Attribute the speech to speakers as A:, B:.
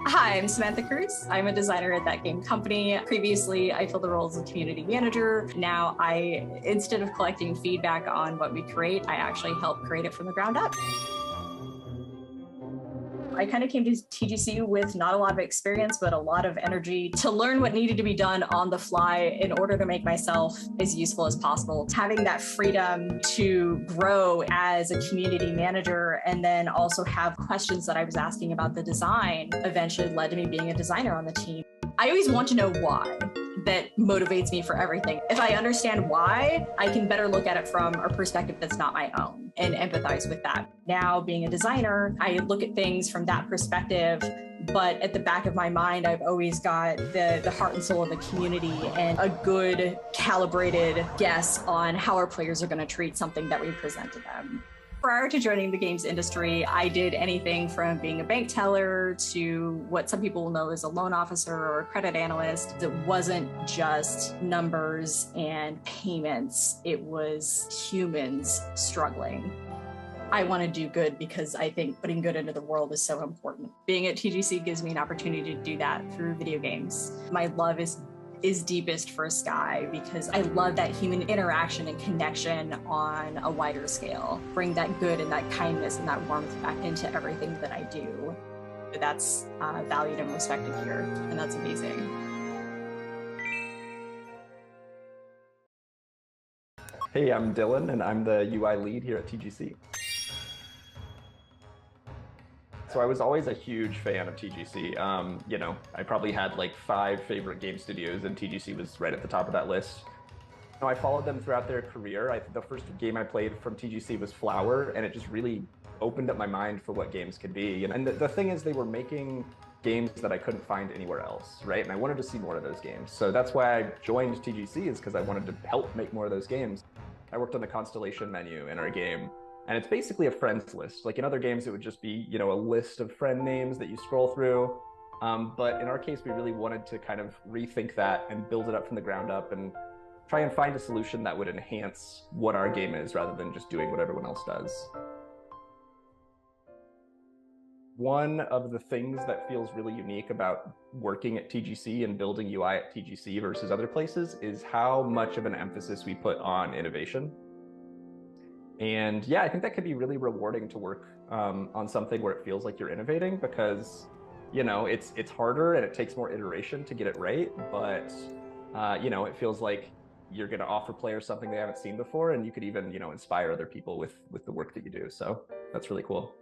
A: Hi, I'm Samantha Cruz. I'm a designer at that game company. Previously, I filled the role as a community manager. Now instead of collecting feedback on what we create, I actually help create it from the ground up. I kind of came to TGC with not a lot of experience, but a lot of energy to learn what needed to be done on the fly in order to make myself as useful as possible. Having that freedom to grow as a community manager and then also have questions that I was asking about the design eventually led to me being a designer on the team. I always want to know why. That motivates me for everything. If I understand why, I can better look at it from a perspective that's not my own and empathize with that. Now, being a designer, I look at things from that perspective, but at the back of my mind, I've always got the heart and soul of the community and a good calibrated guess on how our players are going to treat something that we present to them. Prior to joining the games industry, I did anything from being a bank teller to what some people will know as a loan officer or a credit analyst. It wasn't just numbers and payments, it was humans struggling. I want to do good because I think putting good into the world is so important. Being at TGC gives me an opportunity to do that through video games. My love is deepest for Sky because I love that human interaction and connection on a wider scale. Bring that good and that kindness and that warmth back into everything that I do. That's valued and respected here, and that's amazing.
B: Hey, I'm Dylan, and I'm the UI lead here at TGC. So I was always a huge fan of TGC. I probably had like 5 favorite game studios, and TGC was right at the top of that list. I followed them throughout their career. The first game I played from TGC was Flower, and it just really opened up my mind for what games could be. And the thing is, they were making games that I couldn't find anywhere else, right? And I wanted to see more of those games. So that's why I joined TGC, is because I wanted to help make more of those games. I worked on the Constellation menu in our game. And it's basically a friends list. Like in other games, it would just be, a list of friend names that you scroll through. But in our case, we really wanted to kind of rethink that and build it up from the ground up and try and find a solution that would enhance what our game is rather than just doing what everyone else does. One of the things that feels really unique about working at TGC and building UI at TGC versus other places is how much of an emphasis we put on innovation. And yeah, I think that could be really rewarding to work on something where it feels like you're innovating because, it's harder and it takes more iteration to get it right. But, it feels like you're going to offer players something they haven't seen before, and you could even, inspire other people with the work that you do. So that's really cool.